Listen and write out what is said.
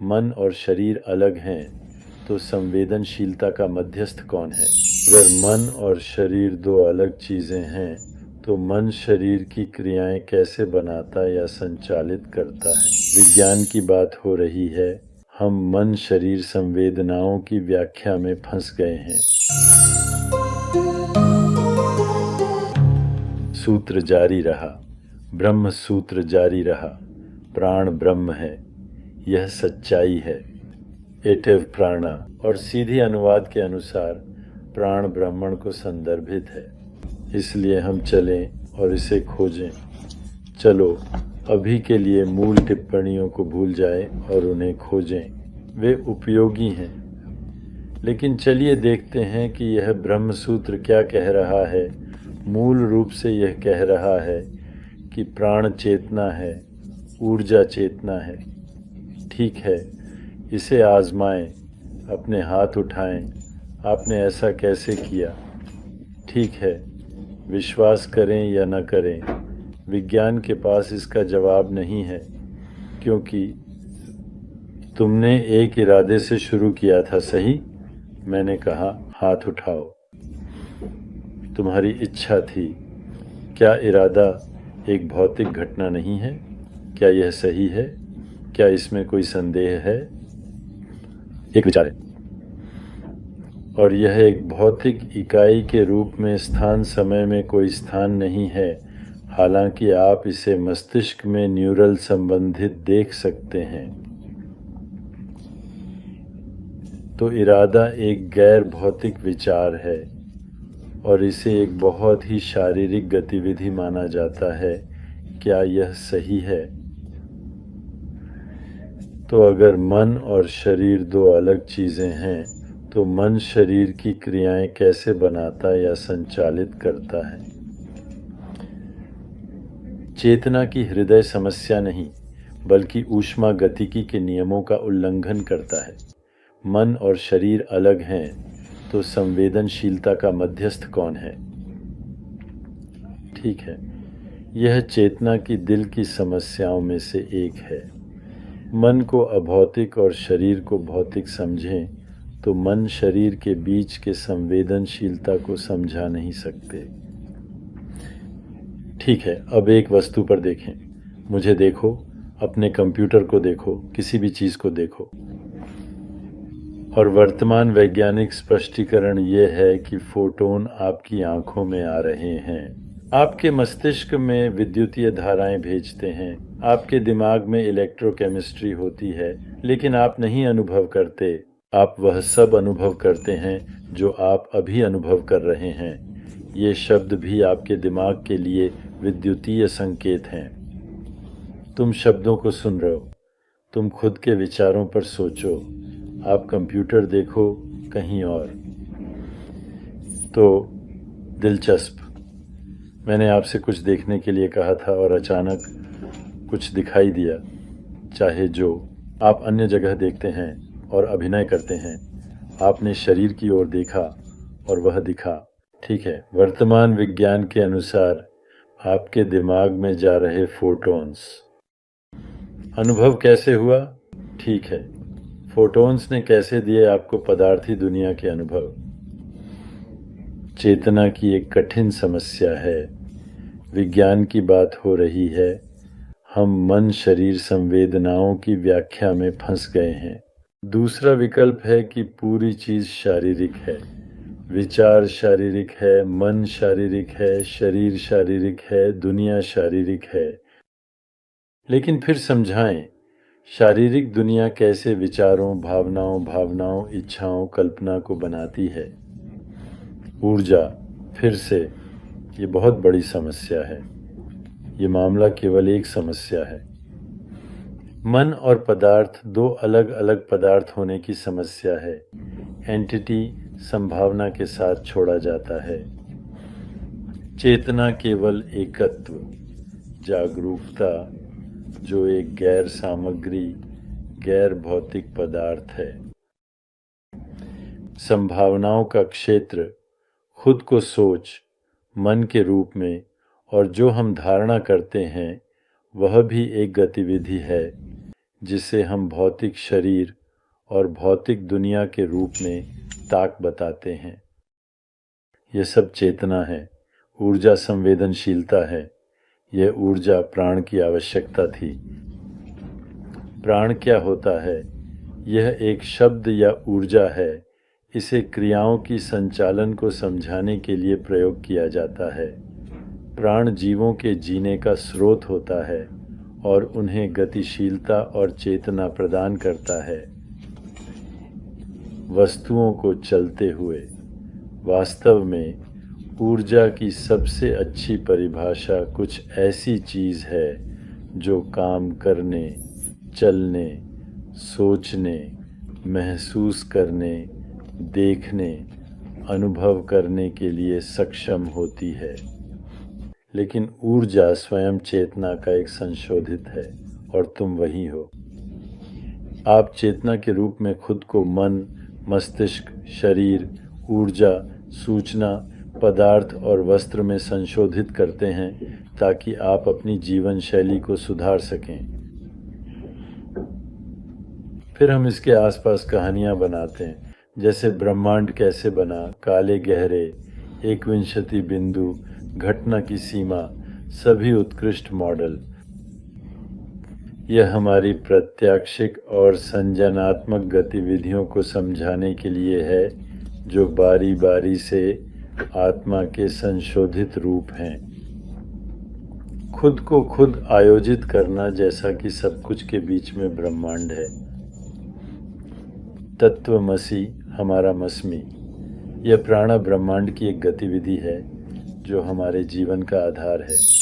मन और शरीर अलग हैं तो संवेदनशीलता का मध्यस्थ कौन है? अगर मन और शरीर दो अलग चीज़ें हैं तो मन शरीर की क्रियाएं कैसे बनाता या संचालित करता है? विज्ञान की बात हो रही है, हम मन शरीर संवेदनाओं की व्याख्या में फंस गए हैं। सूत्र जारी रहा, ब्रह्म सूत्र जारी रहा, प्राण ब्रह्म है, यह सच्चाई है। एटिव प्राणा और सीधी अनुवाद के अनुसार प्राण ब्राह्मण को संदर्भित है, इसलिए हम चलें और इसे खोजें। चलो अभी के लिए मूल टिप्पणियों को भूल जाएं और उन्हें खोजें, वे उपयोगी हैं। लेकिन चलिए देखते हैं कि यह ब्रह्म सूत्र क्या कह रहा है। मूल रूप से यह कह रहा है कि प्राण चेतना है, ऊर्जा चेतना है। ठीक है, इसे आजमाएं, अपने हाथ उठाएं। आपने ऐसा कैसे किया? ठीक है, विश्वास करें या न करें, विज्ञान के पास इसका जवाब नहीं है, क्योंकि तुमने एक इरादे से शुरू किया था, सही? मैंने कहा, हाथ उठाओ। तुम्हारी इच्छा थी। क्या इरादा एक भौतिक घटना नहीं है? क्या यह सही है? क्या इसमें कोई संदेह है? एक विचार है, और यह एक भौतिक इकाई के रूप में स्थान समय में कोई स्थान नहीं है, हालांकि आप इसे मस्तिष्क में न्यूरल संबंधित देख सकते हैं। तो इरादा एक गैर भौतिक विचार है और इसे एक बहुत ही शारीरिक गतिविधि माना जाता है। क्या यह सही है? तो अगर मन और शरीर दो अलग चीज़ें हैं तो मन शरीर की क्रियाएं कैसे बनाता या संचालित करता है? चेतना की हृदय समस्या नहीं, बल्कि ऊष्मा गतिकी के नियमों का उल्लंघन करता है। मन और शरीर अलग हैं तो संवेदनशीलता का मध्यस्थ कौन है? ठीक है, यह चेतना की दिल की समस्याओं में से एक है। मन को अभौतिक और शरीर को भौतिक समझें तो मन शरीर के बीच के संवेदनशीलता को समझा नहीं सकते। ठीक है, अब एक वस्तु पर देखें। मुझे देखो, अपने कंप्यूटर को देखो, किसी भी चीज़ को देखो। और वर्तमान वैज्ञानिक स्पष्टीकरण ये है कि फोटोन आपकी आंखों में आ रहे हैं, आपके मस्तिष्क में विद्युतीय धाराएं भेजते हैं, आपके दिमाग में इलेक्ट्रोकेमिस्ट्री होती है, लेकिन आप नहीं अनुभव करते। आप वह सब अनुभव करते हैं जो आप अभी अनुभव कर रहे हैं। ये शब्द भी आपके दिमाग के लिए विद्युतीय संकेत हैं। तुम शब्दों को सुन रहे हो, तुम खुद के विचारों पर सोचो। आप कंप्यूटर देखो कहीं और। तो दिलचस्प, मैंने आपसे कुछ देखने के लिए कहा था और अचानक कुछ दिखाई दिया। चाहे जो आप अन्य जगह देखते हैं और अभिनय करते हैं, आपने शरीर की ओर देखा और वह दिखा। ठीक है, वर्तमान विज्ञान के अनुसार आपके दिमाग में जा रहे फोटॉन्स। अनुभव कैसे हुआ? ठीक है, फोटॉन्स ने कैसे दिए आपको पदार्थी दुनिया के अनुभव? चेतना की एक कठिन समस्या है। विज्ञान की बात हो रही है, हम मन शरीर संवेदनाओं की व्याख्या में फंस गए हैं। दूसरा विकल्प है कि पूरी चीज़ शारीरिक है। विचार शारीरिक है, मन शारीरिक है, शरीर शारीरिक है, दुनिया शारीरिक है। लेकिन फिर समझाएं, शारीरिक दुनिया कैसे विचारों, भावनाओं, इच्छाओं, कल्पना को बनाती है? ऊर्जा, फिर से ये बहुत बड़ी समस्या है। ये मामला केवल एक समस्या है। मन और पदार्थ दो अलग अलग पदार्थ होने की समस्या है। एंटिटी संभावना के साथ छोड़ा जाता है। चेतना केवल एकत्व, जागरूकता, जो एक गैर सामग्री, गैर भौतिक पदार्थ है। संभावनाओं का क्षेत्र, खुद को सोच, मन के रूप में, और जो हम धारणा करते हैं वह भी एक गतिविधि है, जिसे हम भौतिक शरीर और भौतिक दुनिया के रूप में ताक बताते हैं। यह सब चेतना है, ऊर्जा संवेदनशीलता है। यह ऊर्जा प्राण की आवश्यकता थी। प्राण क्या होता है? यह एक शब्द या ऊर्जा है। इसे क्रियाओं की संचालन को समझाने के लिए प्रयोग किया जाता है। प्राण जीवों के जीने का स्रोत होता है और उन्हें गतिशीलता और चेतना प्रदान करता है। वस्तुओं को चलते हुए। वास्तव में ऊर्जा की सबसे अच्छी परिभाषा कुछ ऐसी चीज़ है जो काम करने, चलने, सोचने, महसूस करने, देखने, अनुभव करने के लिए सक्षम होती है। लेकिन ऊर्जा स्वयं चेतना का एक संशोधित है और तुम वही हो। आप चेतना के रूप में खुद को मन, मस्तिष्क, शरीर, ऊर्जा, सूचना, पदार्थ और वस्त्र में संशोधित करते हैं ताकि आप अपनी जीवन शैली को सुधार सकें। फिर हम इसके आसपास कहानियाँ बनाते हैं, जैसे ब्रह्मांड कैसे बना, काले गहरे, एकविंशति बिंदु, घटना की सीमा, सभी उत्कृष्ट मॉडल। यह हमारी प्रत्याक्षिक और संज्ञानात्मक गतिविधियों को समझाने के लिए है, जो बारी बारी से आत्मा के संशोधित रूप हैं। खुद को खुद आयोजित करना, जैसा कि सब कुछ के बीच में ब्रह्मांड है। तत्वमसि हमारा मस्मी। यह प्राण ब्रह्मांड की एक गतिविधि है जो हमारे जीवन का आधार है।